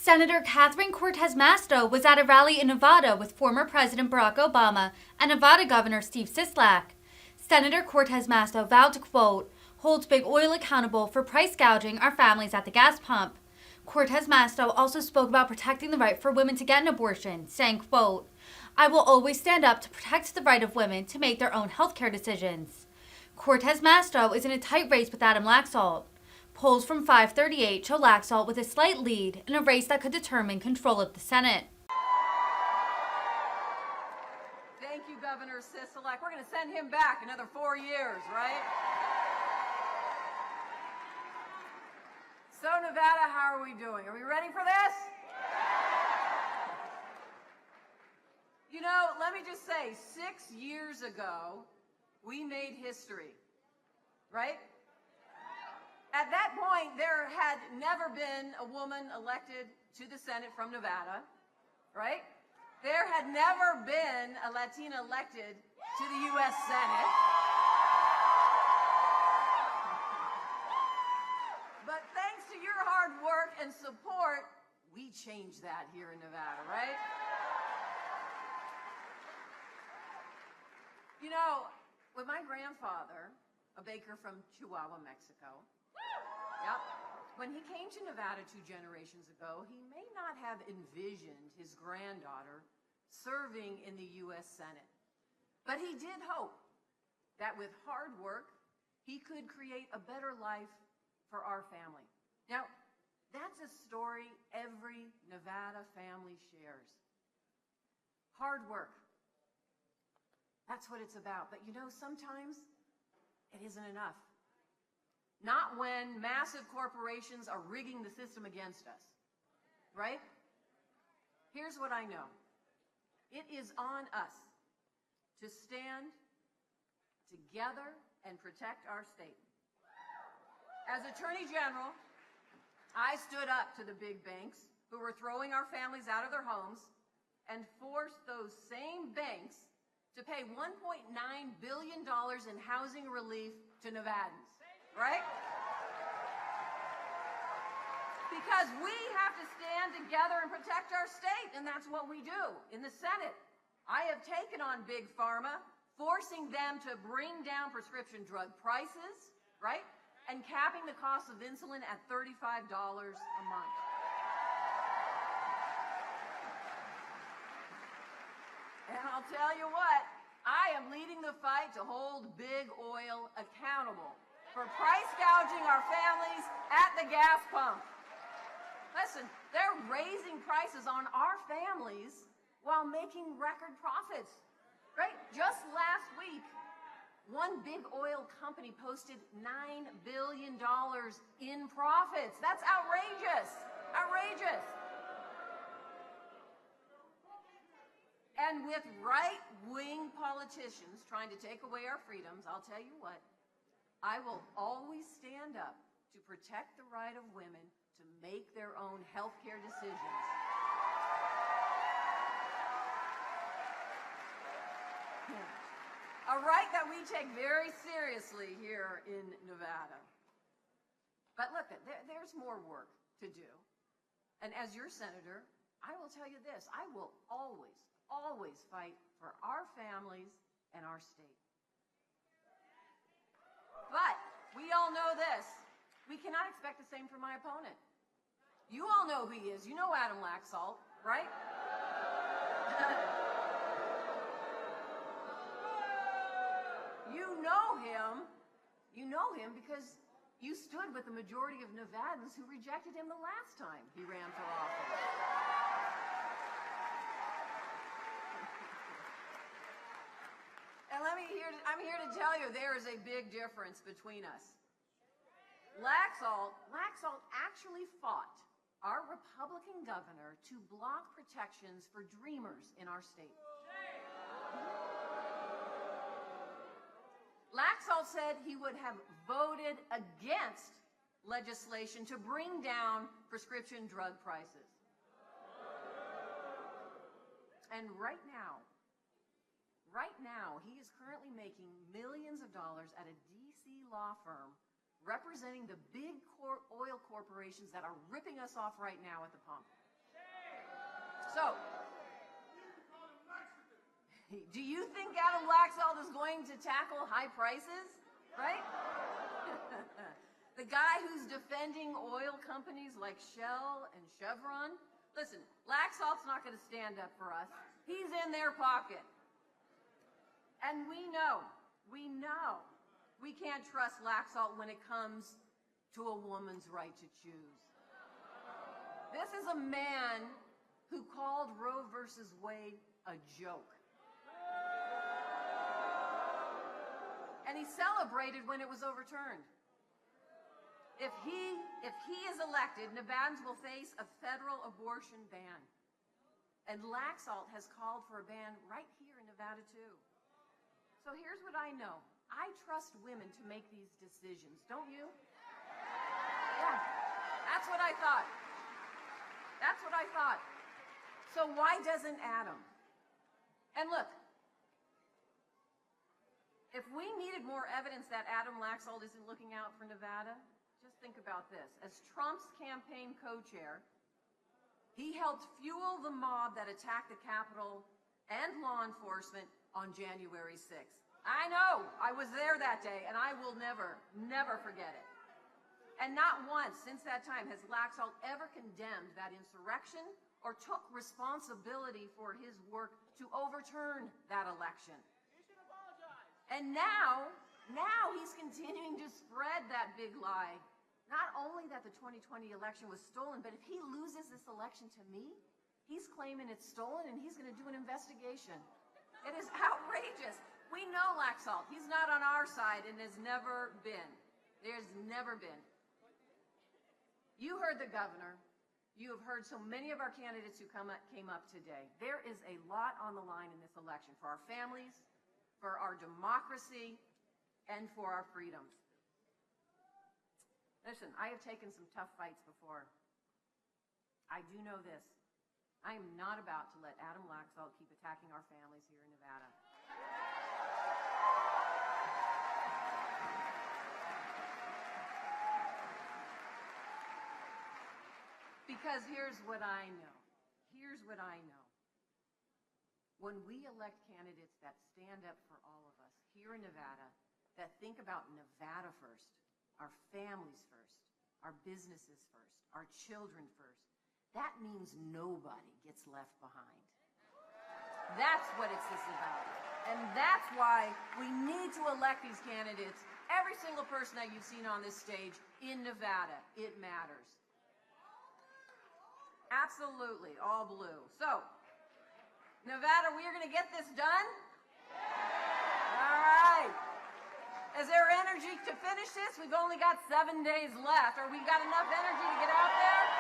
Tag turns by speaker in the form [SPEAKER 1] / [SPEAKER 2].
[SPEAKER 1] Senator Catherine Cortez Masto was at a rally in Nevada with former President Barack Obama and Nevada Governor Steve Sisolak. Senator Cortez Masto vowed to, quote, hold big oil accountable for price gouging our families at the gas pump. Cortez Masto also spoke about protecting the right for women to get an abortion, saying, quote, I will always stand up to protect the right of women to make their own health care decisions. Cortez Masto is in a tight race with Adam Laxalt. Polls from 538 show Laxalt with a slight lead in a race that could determine control of the Senate.
[SPEAKER 2] Thank you, Governor Sisolak. We're going to send him back another 4 years, right? So, Nevada, how are we doing? Are we ready for this? You know, let me just say, 6 years ago, we made history, right? At that point, there had never been a woman elected to the Senate from Nevada, right? There had never been a Latina elected to the U.S. Senate. But thanks to your hard work and support, we changed that here in Nevada, right? You know, with my grandfather, a baker from Chihuahua, Mexico, yep, when he came to Nevada 2 generations ago, he may not have envisioned his granddaughter serving in the U.S. Senate. But he did hope that with hard work, he could create a better life for our family. Now, that's a story every Nevada family shares. Hard work. That's what it's about. But you know, sometimes it isn't enough. Not when massive corporations are rigging the system against us, right? Here's what I know. It is on us to stand together and protect our state. As Attorney General, I stood up to the big banks who were throwing our families out of their homes and forced those same banks to pay $1.9 billion in housing relief to Nevadans, right? Because we have to stand together and protect our state, and that's what we do in the Senate. I have taken on Big Pharma, forcing them to bring down prescription drug prices, right? And capping the cost of insulin at $35 a month. And I'll tell you what, I am leading the fight to hold big oil accountable for price gouging our families at the gas pump. Listen, they're raising prices on our families while making record profits, right? Just last week, one big oil company posted $9 billion in profits. That's outrageous, outrageous. And with right-wing politicians trying to take away our freedoms, I'll tell you what, I will always stand up to protect the right of women to make their own health care decisions. A right that we take very seriously here in Nevada. But look, there's more work to do. And as your senator, I will tell you this, I will always fight for our families and our state. But we all know this. We cannot expect the same from my opponent. You all know who he is. You know Adam Laxalt, right? You know him because you stood with the majority of Nevadans who rejected him the last time he ran for office. And I'm here to tell you there is a big difference between us. Laxalt actually fought our Republican governor to block protections for dreamers in our state. Laxalt said he would have voted against legislation to bring down prescription drug prices. And right now, he is currently making millions of dollars at a D.C. law firm representing the big oil corporations that are ripping us off right now at the pump. So, do you think Adam Laxalt is going to tackle high prices? Right? The guy who's defending oil companies like Shell and Chevron? Listen, Laxalt's not going to stand up for us. He's in their pocket. And we know we can't trust Laxalt when it comes to a woman's right to choose. This is a man who called Roe versus Wade a joke. And he celebrated when it was overturned. If he is elected, Nevadans will face a federal abortion ban. And Laxalt has called for a ban right here in Nevada, too. So here's what I know. I trust women to make these decisions, don't you? Yeah, that's what I thought. That's what I thought. So why doesn't Adam? And look, if we needed more evidence that Adam Laxalt isn't looking out for Nevada, just think about this. As Trump's campaign co-chair, he helped fuel the mob that attacked the Capitol and law enforcement on January 6th. I know, I was there that day, and I will never forget it. And not once since that time has Laxalt ever condemned that insurrection or took responsibility for his work to overturn that election. He should apologize. And now he's continuing to spread that big lie. Not only that the 2020 election was stolen, but if he loses this election to me, he's claiming it's stolen and he's going to do an investigation. It is outrageous. We know Laxalt. He's not on our side and has never been. There's never been. You heard the governor. You have heard so many of our candidates who came up today. There is a lot on the line in this election for our families, for our democracy, and for our freedoms. Listen, I have taken some tough fights before. I do know this. I am not about to let Adam Laxalt keep attacking our families here in Nevada. Because here's what I know. Here's what I know. When we elect candidates that stand up for all of us here in Nevada, that think about Nevada first, our families first, our businesses first, our children first, that means nobody gets left behind. That's what it's this about. And that's why we need to elect these candidates, every single person that you've seen on this stage in Nevada. It matters. Absolutely, all blue. So, Nevada, we are going to get this done? All right. Is there energy to finish this? We've only got 7 days left. Are we got enough energy to get out there?